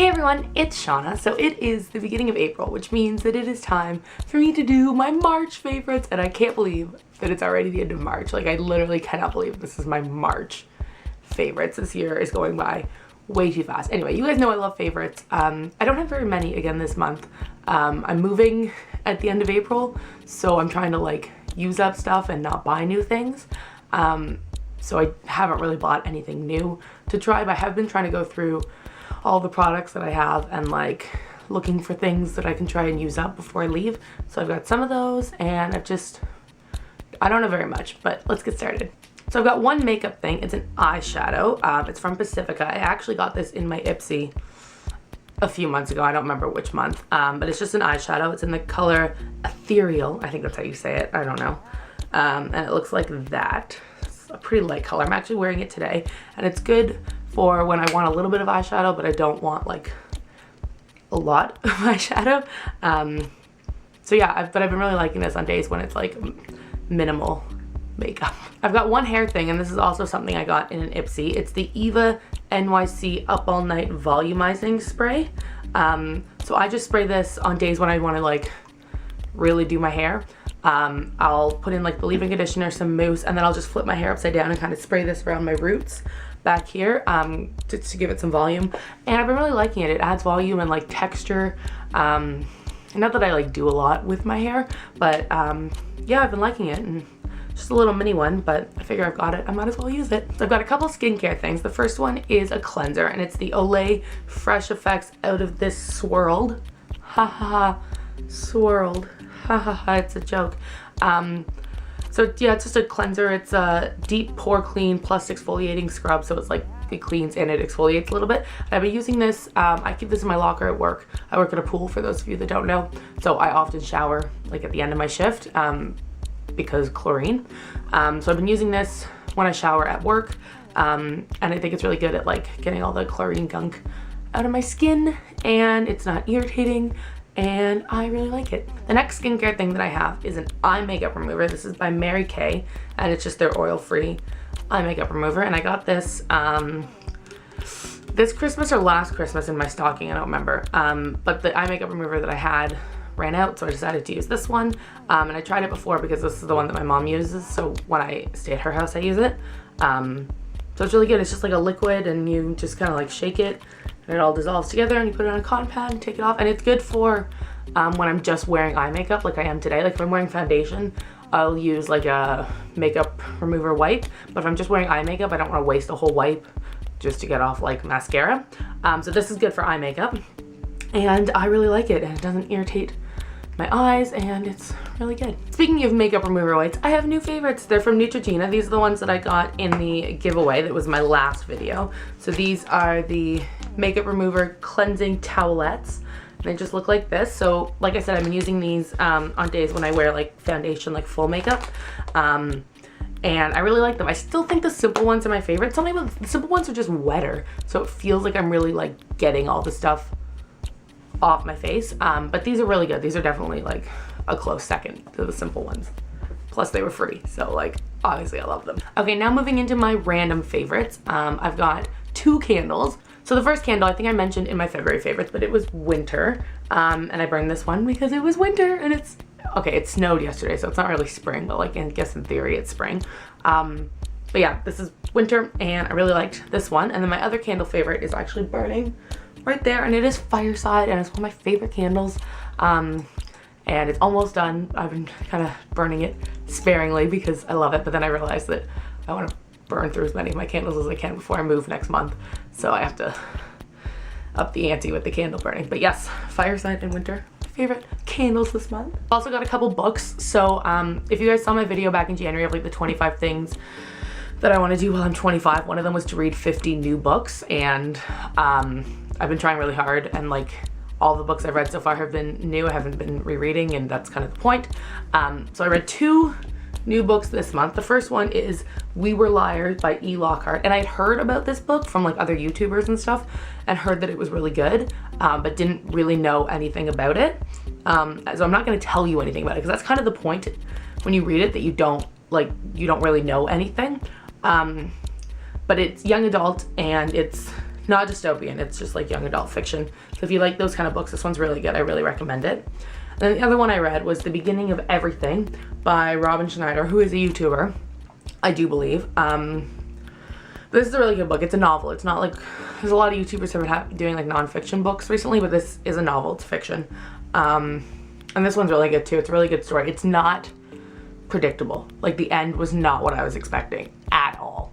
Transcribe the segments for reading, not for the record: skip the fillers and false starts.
Hey everyone, it's Shauna. So it is the beginning of April, which means that it is time for me to do my March favorites, and I can't believe that it's already the end of March. Like, I literally cannot believe this is my March favorites. This year is going by way too fast. Anyway, you guys know I love favorites. I don't have very many again this month. I'm moving at the end of April, so I'm trying to like use up stuff and not buy new things. So I haven't really bought anything new to try, but I have been trying to go through all the products that I have and like looking for things that I can try and use up before I leave. So I've got some of those, and I don't know very much, but let's get started. So I've got one makeup thing. It's an eyeshadow. It's from Pacifica. I actually got this in my Ipsy a few months ago. I don't remember which month, but it's just an eyeshadow. It's in the color Ethereal. I think that's how you say it. I don't know. And it looks like that. It's a pretty light color. I'm actually wearing it today, and it's good for when I want a little bit of eyeshadow, but I don't want like a lot of eyeshadow. So yeah, but I've been really liking this on days when it's like minimal makeup. I've got one hair thing, and this is also something I got in an Ipsy. It's the Eva NYC Up All Night Volumizing Spray. So I just spray this on days when I want to like really do my hair. I'll put in like the leave-in conditioner, some mousse, and then I'll just flip my hair upside down and kind of spray this around my roots back here to give it some volume. And I've been really liking it. It adds volume and like texture. Not that I like do a lot with my hair, but yeah, I've been liking it. And just a little mini one, but I figure I've got it, I might as well use it. So I've got a couple skincare things. The first one is a cleanser, and it's the Olay Fresh Effects Out of This Swirled. Ha ha ha, swirled. Ha ha ha, it's a joke. So yeah, it's just a cleanser. It's a deep pore clean plus exfoliating scrub, so it's like it cleans and it exfoliates a little bit. I've been using this. I keep this in my locker at work. I work at a pool, for those of you that don't know, so I often shower like at the end of my shift because chlorine. So I've been using this when I shower at work, and I think it's really good at like getting all the chlorine gunk out of my skin, and it's not irritating, and I really like it. The next skincare thing that I have is an eye makeup remover. This is by Mary Kay, and it's just their oil-free eye makeup remover, and I got this this Christmas or last Christmas in my stocking, I don't remember, but the eye makeup remover that I had ran out, so I decided to use this one, and I tried it before because this is the one that my mom uses, so when I stay at her house I use it. So it's really good. It's just like a liquid, and you just kind of like shake it and it all dissolves together, and you put it on a cotton pad and take it off. And it's good for when I'm just wearing eye makeup like I am today. Like if I'm wearing foundation, I'll use like a makeup remover wipe, but if I'm just wearing eye makeup, I don't want to waste a whole wipe just to get off like mascara. So this is good for eye makeup, and I really like it, and it doesn't irritate my eyes, and it's really good. Speaking of makeup remover wipes, I have new favorites. They're from Neutrogena. These are the ones that I got in the giveaway that was my last video. So these are the makeup remover cleansing towelettes. They just look like this. So like I said, I've been using these on days when I wear like foundation, like full makeup, and I really like them. I still think the simple ones are my favorite. Something about the simple ones are just wetter, so it feels like I'm really like getting all the stuff off my face, but these are really good. These are definitely like a close second to the simple ones. Plus they were free, so like obviously I love them. Okay, now moving into my random favorites. I've got two candles. So the first candle I think I mentioned in my February favorites, but it was winter, and I burned this one because it was winter, and it's okay, it snowed yesterday, so it's not really spring, but like I guess in theory it's spring. But yeah, this is winter, and I really liked this one. And then my other candle favorite is actually burning right there, and it is Fireside, and it's one of my favorite candles, and it's almost done. I've been kind of burning it sparingly because I love it, but then I realized that I want to burn through as many of my candles as I can before I move next month, so I have to up the ante with the candle burning. But yes, Fireside and winter, favorite candles this month. Also got a couple books. So if you guys saw my video back in January of like the 25 things that I want to do while I'm 25, one of them was to read 50 new books, and I've been trying really hard, and like all the books I've read so far have been new. I haven't been rereading, and that's kind of the point. So I read two new books this month. The first one is We Were Liars by E. Lockhart, and I'd heard about this book from like other YouTubers and stuff, and heard that it was really good, but didn't really know anything about it. So I'm not going to tell you anything about it, because that's kind of the point when you read it, that you don't really know anything. But it's young adult, and it's not dystopian, it's just like young adult fiction. So if you like those kind of books, this one's really good. I really recommend it. And then the other one I read was The Beginning of Everything by Schneider, who is a YouTuber, I do believe. This is a really good book. It's a novel. It's not like, there's a lot of YouTubers who have been doing like nonfiction books recently, but this is a novel. It's fiction. And this one's really good too. It's a really good story. It's not predictable. Like the end was not what I was expecting at all.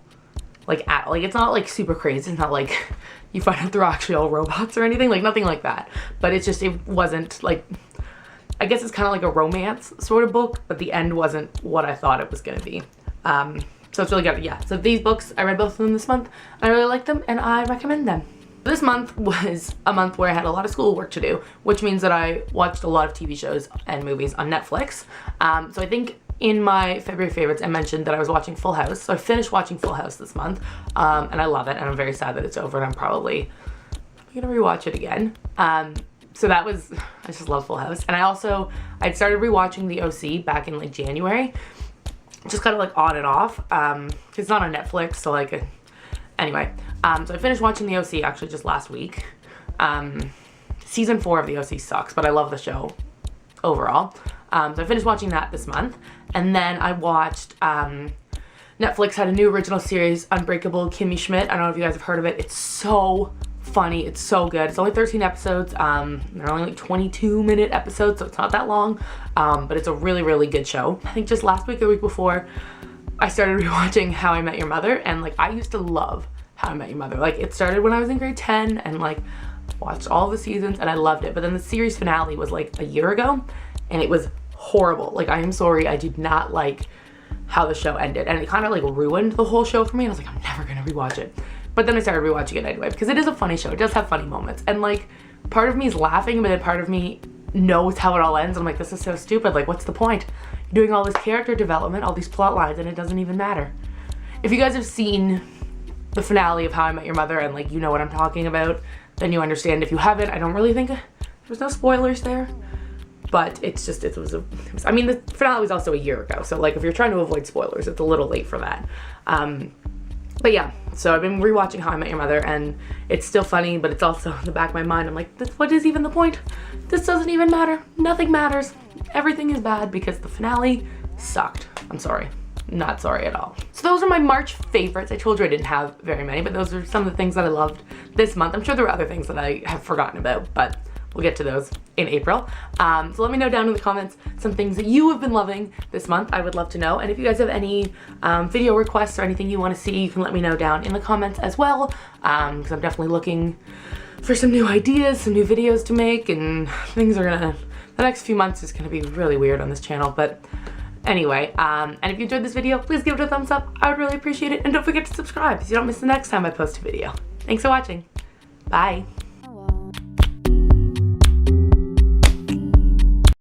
Like it's not like super crazy. It's not like you find out they're actually all robots or anything. Like nothing like that. But it's just, it wasn't like, I guess it's kind of like a romance sort of book, but the end wasn't what I thought it was going to be. So it's really good. Yeah, so these books, I read both of them this month. I really like them and I recommend them. This month was a month where I had a lot of schoolwork to do, which means that I watched a lot of TV shows and movies on Netflix. So I think in my February favorites, I mentioned that I was watching Full House. So I finished watching Full House this month, and I love it, and I'm very sad that it's over, and I'm probably gonna rewatch it again. So that was, I just love Full House. And I'd started rewatching The OC back in like January, just kind of like on and off. It's not on Netflix, so like, anyway. So I finished watching The OC actually just last week. Season 4 of The OC sucks, but I love the show overall. So I finished watching that this month. And then I watched, Netflix had a new original series, Unbreakable Kimmy Schmidt. I don't know if you guys have heard of it. It's so funny. It's so good. It's only 13 episodes. They're only like 22-minute episodes, so it's not that long. But it's a really, really good show. I think just last week or the week before, I started rewatching How I Met Your Mother. And like, I used to love How I Met Your Mother. Like, it started when I was in grade 10 and like watched all the seasons and I loved it. But then the series finale was like a year ago and it was horrible. Like, I am sorry, I did not like how the show ended. And it kind of like ruined the whole show for me. And I was like, I'm never gonna rewatch it. But then I started rewatching it anyway because it is a funny show. It does have funny moments. And like, part of me is laughing, but then part of me knows how it all ends. I'm like, this is so stupid. Like, what's the point? You're doing all this character development, all these plot lines, and it doesn't even matter. If you guys have seen the finale of How I Met Your Mother and like, you know what I'm talking about, then you understand. If you haven't, I don't really think, there's no spoilers there. But it's just, I mean, the finale was also a year ago. So like, if you're trying to avoid spoilers, it's a little late for that. But yeah, so I've been rewatching How I Met Your Mother and it's still funny, but it's also in the back of my mind. I'm like, what is even the point? This doesn't even matter. Nothing matters. Everything is bad because the finale sucked. I'm sorry. Not sorry at all. So those are my March favorites. I told you I didn't have very many, but those are some of the things that I loved this month. I'm sure there were other things that I have forgotten about, but we'll get to those in April. So let me know down in the comments some things that you have been loving this month. I would love to know. And if you guys have any video requests or anything you want to see, you can let me know down in the comments as well. Because I'm definitely looking for some new ideas, some new videos to make, and things are gonna, the next few months is gonna be really weird on this channel. But anyway, and if you enjoyed this video, please give it a thumbs up. I would really appreciate it. And don't forget to subscribe so you don't miss the next time I post a video. Thanks for watching. Bye.